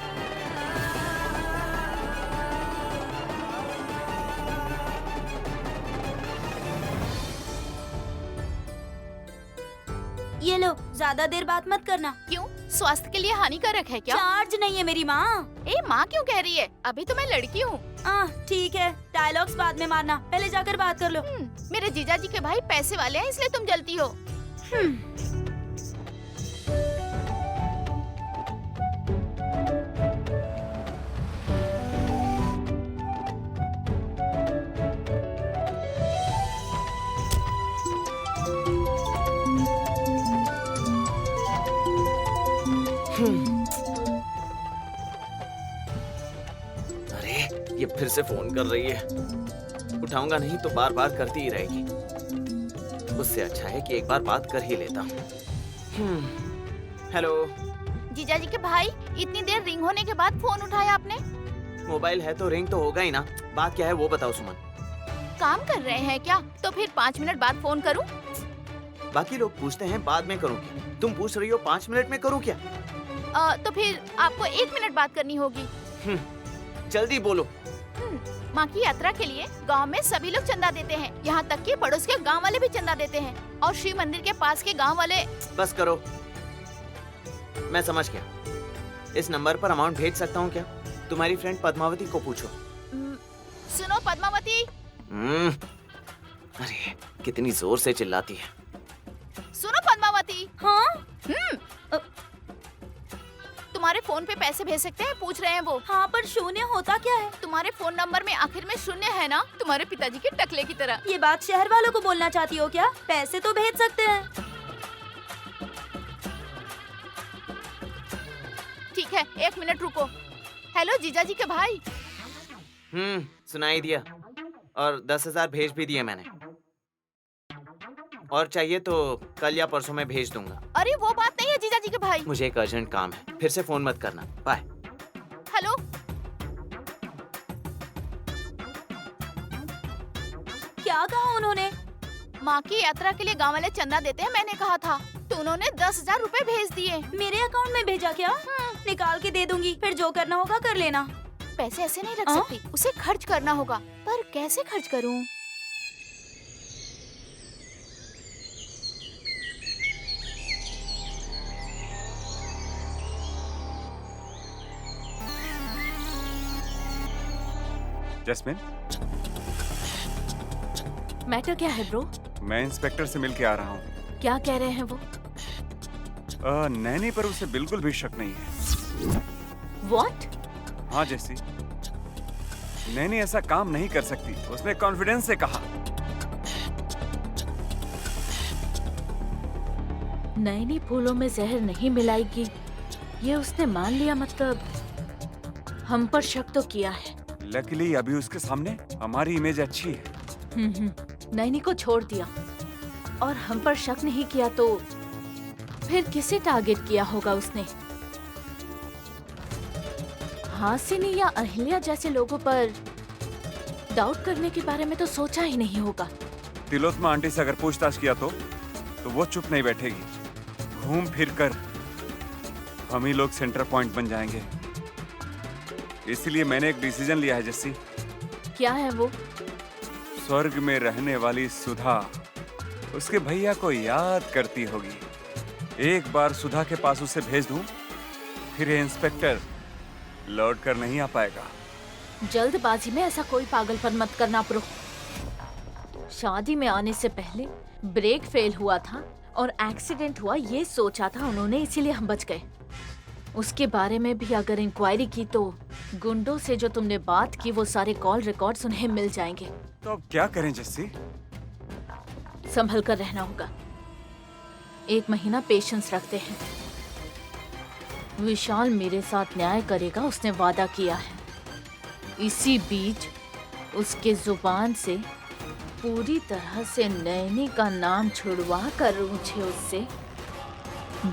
ये लो, ज्यादा देर बात मत करना। क्यों? स्वास्थ्य के लिए हानिकारक है क्या? चार्ज नहीं है मेरी माँ। ए माँ क्यों कह रही है? अभी तो मैं लड़की हूँ। ठीक है, डायलॉग्स बाद में मारना, पहले जाकर बात कर लो। मेरे जीजा जी के भाई पैसे वाले हैं इसलिए तुम जलती हो। अरे ये फिर से फोन कर रही है, उठाऊंगा नहीं तो बार बार करती ही रहेगी। उससे अच्छा है कि एक बार बात कर ही लेता हूँ। हेलो जीजा जी के भाई, इतनी देर रिंग होने के बाद फोन उठाया आपने? मोबाइल है तो रिंग तो होगा ही ना। बात क्या है वो बताओ सुमन। काम कर रहे हैं क्या? तो फिर 5 मिनट बाद फोन करूं? बाकी लोग पूछते हैं बाद में करूँ क्या, तुम पूछ रही हो 5 मिनट में करूँ क्या? तो फिर आपको 1 मिनट बात करनी होगी। जल्दी बोलो। माँ की यात्रा के लिए गांव में सभी लोग चंदा देते हैं, यहाँ तक कि पड़ोस के गांव वाले भी चंदा देते हैं और शिव मंदिर के पास के गांव वाले। बस करो, मैं समझ गया। इस नंबर पर अमाउंट भेज सकता हूँ क्या? तुम्हारी फ्रेंड पद्मावती को पूछो। सुनो पद्मावती। अरे कितनी जोर से चिल्लाती है। सुनो पद्मावती। हाँ? तुम्हारे फोन पे पैसे भेज सकते हैं, पूछ रहे हैं वो। हाँ, पर शून्य होता क्या है? तुम्हारे फोन नंबर में आखिर में शून्य है ना, तुम्हारे पिताजी के टकले की तरह। ये बात शहर वालों को बोलना चाहती हो क्या? पैसे तो भेज सकते हैं। ठीक है, 1 मिनट रुको। हेलो जीजा जी के भाई। सुनाई दिया, और 10,000 भेज भी दिए मैंने, और चाहिए तो कल या परसों में भेज दूंगा। अरे वो बात नहीं है जीजा जी के भाई। मुझे एक अर्जेंट काम है, फिर से फोन मत करना। बाय। हेलो। क्या कहा उन्होंने? माँ की यात्रा के लिए गांव वाले चंदा देते हैं, मैंने कहा था, तो उन्होंने 10,000 रुपए भेज दिए। मेरे अकाउंट में भेजा क्या? निकाल के दे दूंगी, फिर जो करना होगा कर लेना। पैसे ऐसे नहीं रख सकती, उसे खर्च करना होगा। पर कैसे खर्च करूं? जैस्मिन, मैटर क्या है ब्रो? मैं इंस्पेक्टर से मिल के आ रहा हूँ। क्या कह रहे हैं वो? नैनी पर उसे बिल्कुल भी शक नहीं है। What? हाँ जैसी, नैनी ऐसा काम नहीं कर सकती, उसने कॉन्फिडेंस से कहा। नैनी फूलों में जहर नहीं मिलाएगी, ये उसने मान लिया। मतलब हम पर शक तो किया है। लकीली अभी उसके सामने हमारी इमेज अच्छी है। नैनी को छोड़ दिया और हम पर शक नहीं किया, तो फिर किसे टारगेट किया होगा उसने? हासिनी या अहिल्या जैसे लोगों पर डाउट करने के बारे में तो सोचा ही नहीं होगा। तिलोत्मा आंटी से अगर पूछताछ किया तो वो चुप नहीं बैठेगी। घूम फिर कर हम ही लोग सेंटर पॉइंट बन जाएंगे। इसलिए मैंने एक डिसीजन लिया है जस्सी। क्या है वो? स्वर्ग में रहने वाली सुधा उसके भैया को याद करती होगी। एक बार सुधा के पास उसे भेज दूं, फिर ये इंस्पेक्टर लौट कर नहीं आ पाएगा। जल्दबाजी में ऐसा कोई पागलपन मत करना प्रो। शादी में आने से पहले ब्रेक फेल हुआ था और एक्सीडेंट हुआ, ये सोचा था उन्होंने, इसीलिए हम बच गए। उसके बारे में भी अगर इंक्वायरी की तो गुंडों से जो तुमने बात की वो सारे कॉल रिकॉर्ड्स उन्हें मिल जाएंगे। तो अब क्या करें जस्सी? संभल कर रहना होगा। 1 महीना पेशेंस रखते हैं। विशाल मेरे साथ न्याय करेगा, उसने वादा किया है। इसी बीच उसके जुबान से पूरी तरह से नैनी का नाम छुड़वा कर मुझे उससे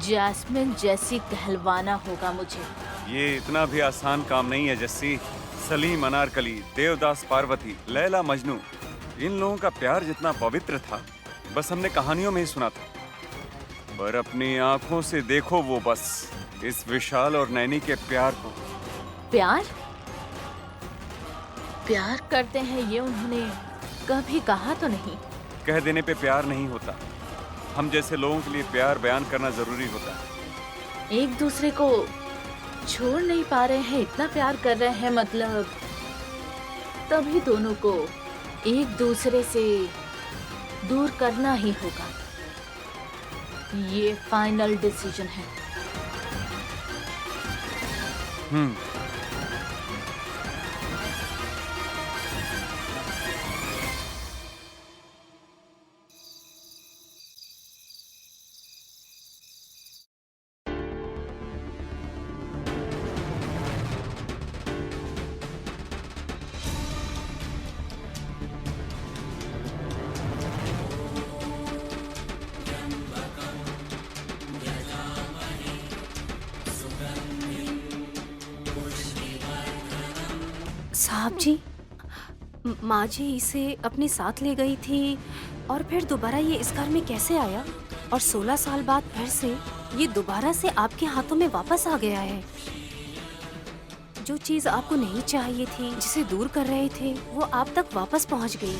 जैस्मिन जैसी कहलवाना होगा मुझे। ये इतना भी आसान काम नहीं है जस्सी। सलीम अनारकली, देवदास पार्वती, लैला मजनू, इन लोगों का प्यार जितना पवित्र था बस हमने कहानियों में ही सुना था, पर अपनी आंखों से देखो वो बस इस विशाल और नैनी के प्यार को। प्यार प्यार करते हैं ये उन्होंने कभी कहा तो नहीं। कह देने पे प्यार नहीं होता, हम जैसे लोगों के लिए प्यार बयान करना जरूरी होता है। एक दूसरे को छोड़ नहीं पा रहे हैं, इतना प्यार कर रहे हैं, मतलब तभी दोनों को एक दूसरे से दूर करना ही होगा। ये फाइनल डिसीजन है। साहब जी, माँ जी इसे अपने साथ ले गई थी और फिर दोबारा ये इस घर में कैसे आया? और 16 साल बाद फिर से ये दोबारा से आपके हाथों में वापस आ गया है। जो चीज आपको नहीं चाहिए थी, जिसे दूर कर रहे थे, वो आप तक वापस पहुंच गई।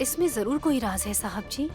इसमें जरूर कोई राज है साहब जी।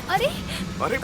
अरे अरे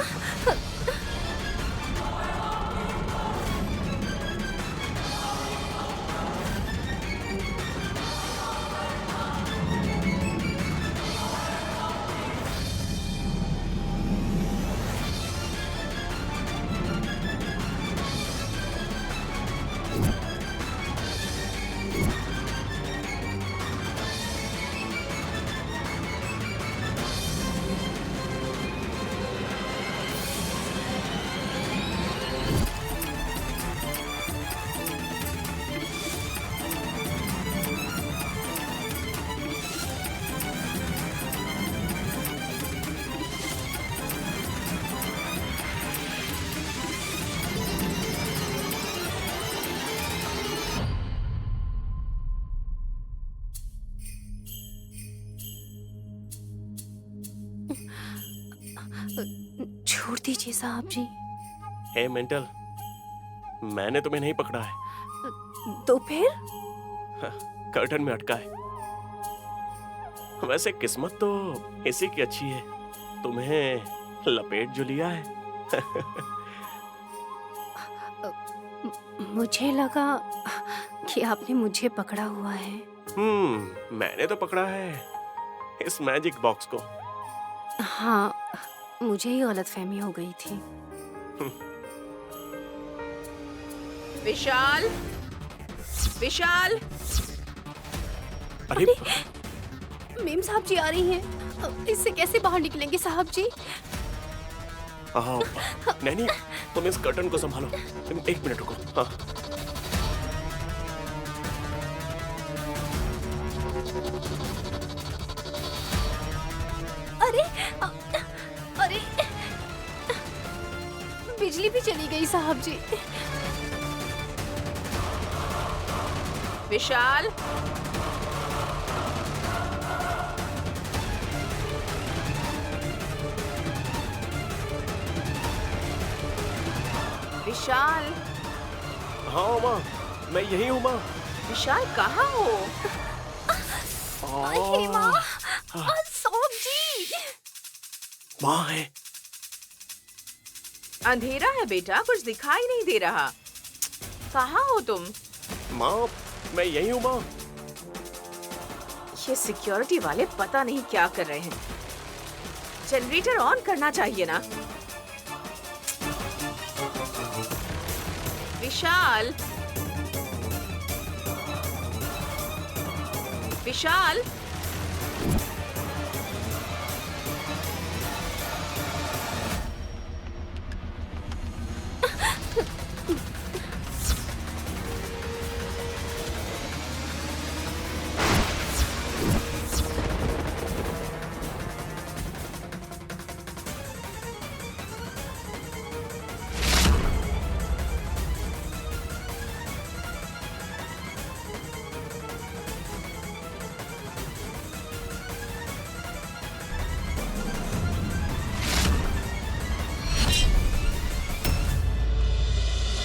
छोड़ दीजिए साहब जी। हे मेंटल, मैंने तुम्हें नहीं पकड़ा है। तो फिर? कर्टन में अटका है। वैसे किस्मत तो इसी की अच्छी है, तुम्हें लपेट जो लिया है। मुझे लगा कि आपने मुझे पकड़ा हुआ है। मैंने तो पकड़ा है इस मैजिक बॉक्स को। हाँ, मुझे ही गलतफहमी हो गई थी। विशाल, विशाल, अरे मेम साहब जी आ रही हैं। इससे कैसे बाहर निकलेंगे साहब जी? हाँ नैनी, तुम इस कर्टन को संभालो। तुम 1 मिनट रुको। हाँ अरे अरे बिजली भी चली गई साहब जी। विशाल, विशाल, हाँ माँ, मैं यही हूँ माँ। विशाल कहाँ हो? अरे माँ, साहब जी। माँ है। अंधेरा है बेटा, कुछ दिखाई नहीं दे रहा। कहाँ हो तुम? माँ, मैं यही हूँ माँ। ये सिक्योरिटी वाले पता नहीं क्या कर रहे हैं। जनरेटर ऑन करना चाहिए ना। विशाल, विशाल,